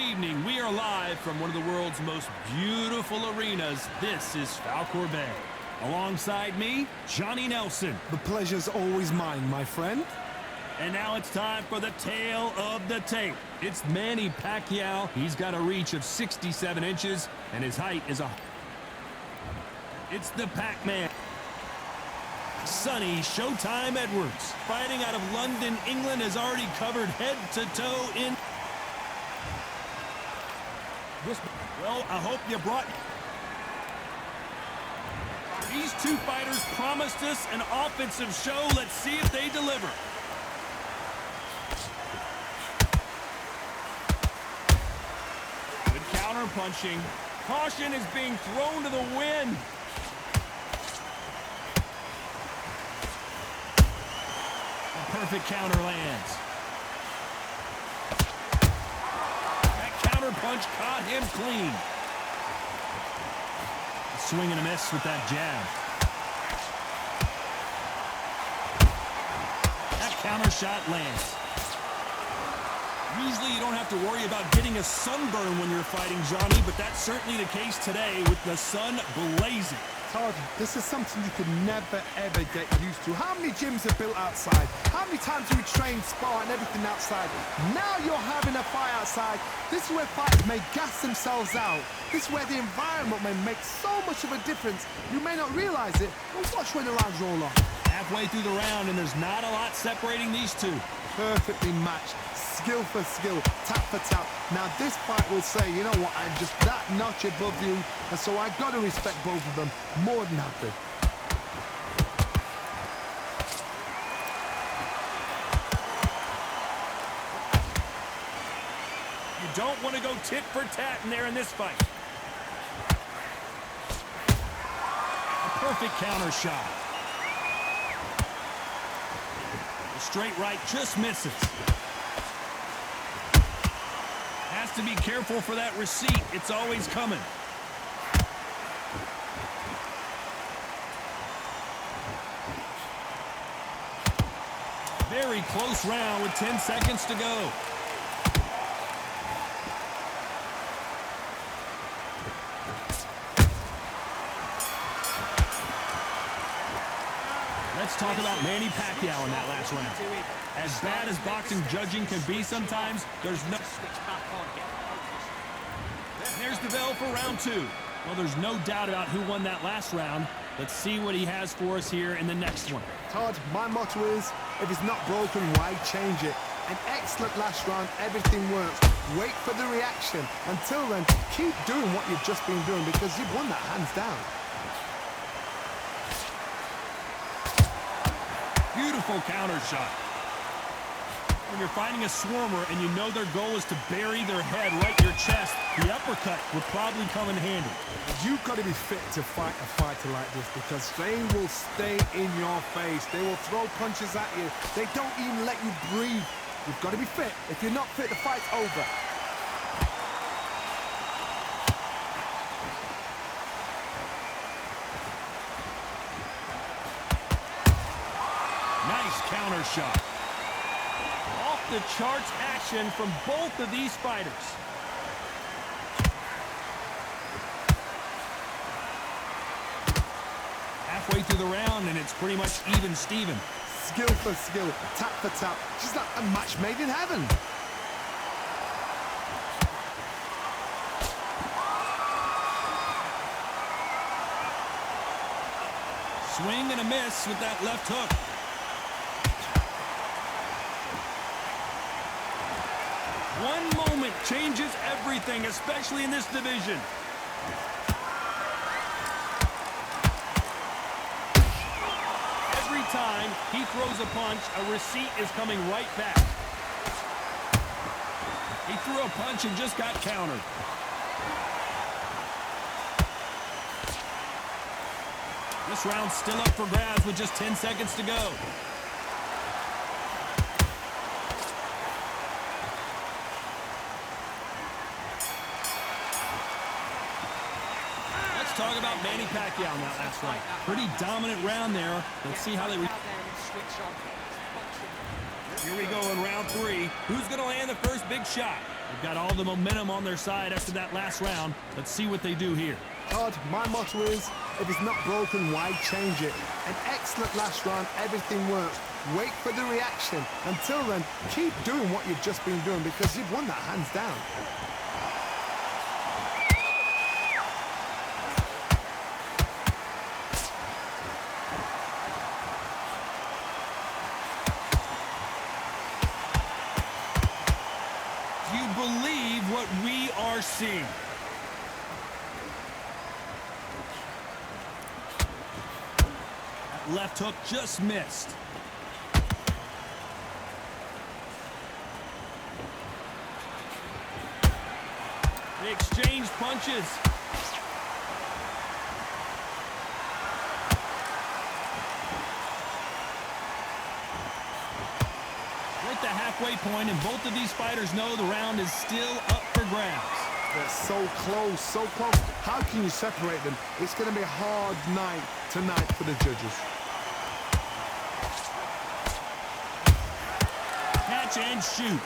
evening. We are live from one of the world's most beautiful arenas. This is Falcor Bay. Alongside me, Johnny Nelson. The pleasure's always mine, my friend. And now it's time for the tale of the tape. It's Manny Pacquiao. He's got a reach of 67 inches, and his height is It's the Pac-Man. Sonny Showtime Edwards, fighting out of London, England, has already covered head to toe in... Well, I hope you brought... These two fighters promised us an offensive show. Let's see if they deliver. Good counter punching. Caution is being thrown to the wind. A perfect counter lands. That counter punch caught him clean. Swing and a miss with that jab. That counter shot lands. Usually you don't have to worry about getting a sunburn when you're fighting, Johnny, but that's certainly the case today with the sun blazing. Todd, this is something you could never, ever get used to. How many gyms are built outside? How many times do we train, spar, and everything outside? Now you're having a fight outside. This is where fighters may gas themselves out. This is where the environment may make so much of a difference. You may not realize it, but watch when the rounds roll on. Halfway through the round, and there's not a lot separating these two. Perfectly matched. Skill for skill, tap for tap. Now this fight will say, you know what, I'm just that notch above you, and so I got to respect both of them more than happy. You don't want to go tit for tat in there in this fight. A perfect counter shot. The straight right just misses. Has to be careful for that receipt. It's always coming. Very close round with 10 seconds to go. Let's talk about Manny Pacquiao in that last round. As bad as boxing judging can be sometimes, there's no... There's the bell for round two. Well, there's no doubt about who won that last round. Let's see what he has for us here in the next one. Todd, my motto is, if it's not broken, why change it? An excellent last round, everything works. Wait for the reaction. Until then, keep doing what you've just been doing because you've won that hands down. Beautiful counter shot. When you're fighting a swarmer and you know their goal is to bury their head right in your chest, the uppercut will probably come in handy. You've got to be fit to fight a fighter like this because they will stay in your face. They will throw punches at you. They don't even let you breathe. You've got to be fit. If you're not fit, the fight's over. Nice counter shot. Off the charts action from both of these fighters. Halfway through the round and it's pretty much even Steven. Skill for skill, tap for tap. Just like a match made in heaven. Swing and a miss with that left hook. One moment changes everything, especially in this division. Every time he throws a punch, a receipt is coming right back. He threw a punch and just got countered. This round's still up for grabs with just 10 seconds to go. Talk about Manny Pacquiao in that last fight. Pretty dominant round there. Let's see how they... Here we go in round three. Who's going to land the first big shot? They've got all the momentum on their side after that last round. Let's see what they do here. Todd, my motto is, if it's not broken, why change it? An excellent last round, everything works. Wait for the reaction. Until then, keep doing what you've just been doing because you've won that hands down. Do you believe what we are seeing? That left hook just missed. They exchange punches. We're at the halfway point, and both of these fighters know the round is still up for grabs. They're so close, so close. How can you separate them? It's going to be a hard night tonight for the judges. Catch and shoot.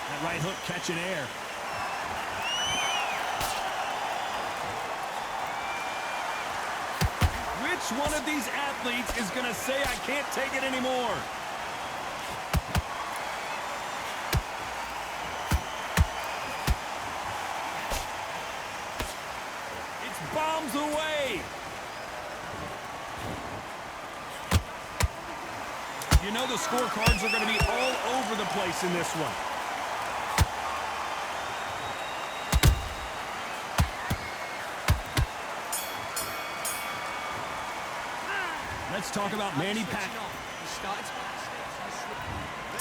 That right hook catching air. Which one of these athletes is going to say, I can't take it anymore? It's bombs away. You know the scorecards are going to be all over the place in this one. Let's talk about Manny Pacquiao.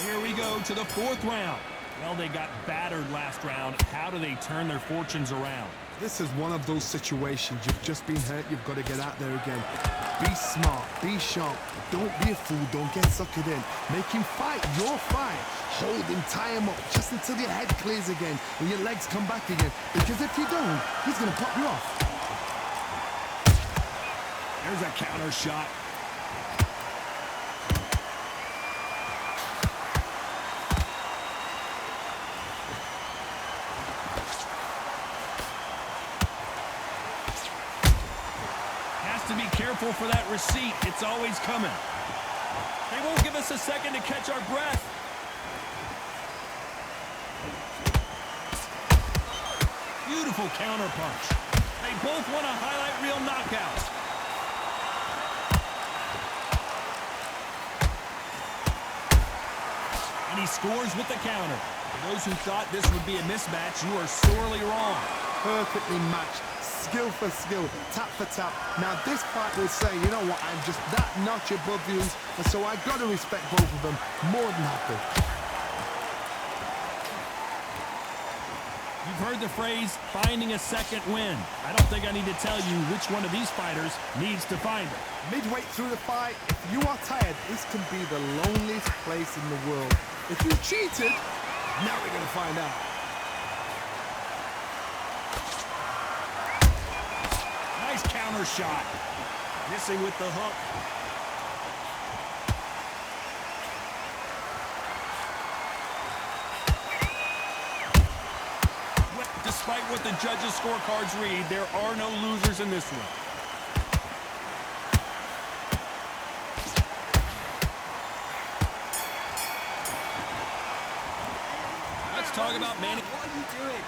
Here we go to the fourth round. Well, they got battered last round. How do they turn their fortunes around? This is one of those situations. You've just been hurt. You've got to get out there again. Be smart. Be sharp. Don't be a fool. Don't get suckered in. Make him fight your fight. Hold him. Tie him up just until your head clears again and your legs come back again. Because if you don't, he's going to pop you off. There's a counter shot. To be careful for that receipt. It's always coming. They won't give us a second to catch our breath. Beautiful counter punch. They both want a highlight reel knockout. And he scores with the counter. For those who thought this would be a mismatch, you are sorely wrong. Perfectly matched. Skill for skill, tap for tap. Now this fight will say, you know what, I'm just that notch above you, and so I got to respect both of them more than happy. You've heard the phrase, finding a second win. I don't think I need to tell you which one of these fighters needs to find it. Midway through the fight, if you are tired, this can be the loneliest place in the world. If you cheated, now we're going to find out. Counter shot. Missing with the hook. Despite what the judges' scorecards read, there are no losers in this one. Let's talk about Manny. What are you doing?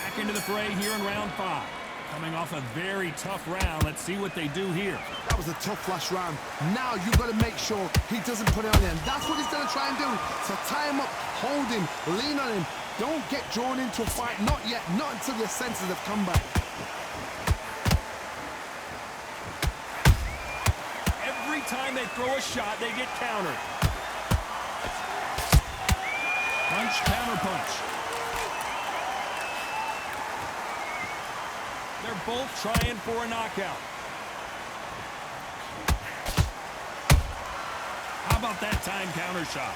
Back into the fray here in round 5. Coming off a very tough round. Let's see what they do here. That was a tough last round. Now you've got to make sure he doesn't put it on you. And that's what he's going to try and do. So tie him up, hold him, lean on him. Don't get drawn into a fight. Not yet. Not until your senses have come back. Every time they throw a shot, they get countered. Punch, counter punch. They're both trying for a knockout. How about that time counter shot?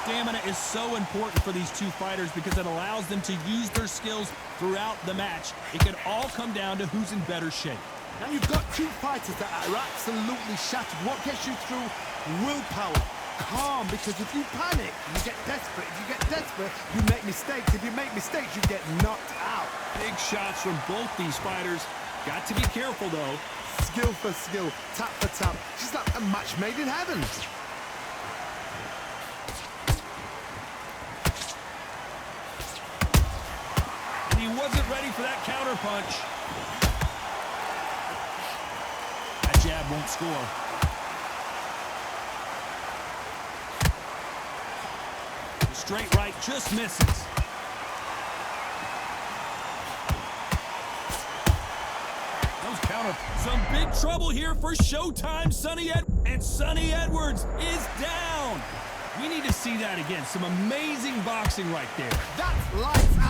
Stamina is so important for these two fighters because it allows them to use their skills throughout the match. It can all come down to who's in better shape. Now you've got two fighters that are absolutely shattered. What gets you through? Willpower. Calm, because if you panic, you get desperate. If you get desperate, you make mistakes. If you make mistakes, you get knocked out. Big shots from both these fighters. Got to be careful, though. Skill for skill, tap for tap. Just like a match made in heaven. And he wasn't ready for that counter punch. That jab won't score. The straight right just misses. Some big trouble here for Showtime, and Sonny Edwards is down. We need to see that again. Some amazing boxing right there. That's lights out.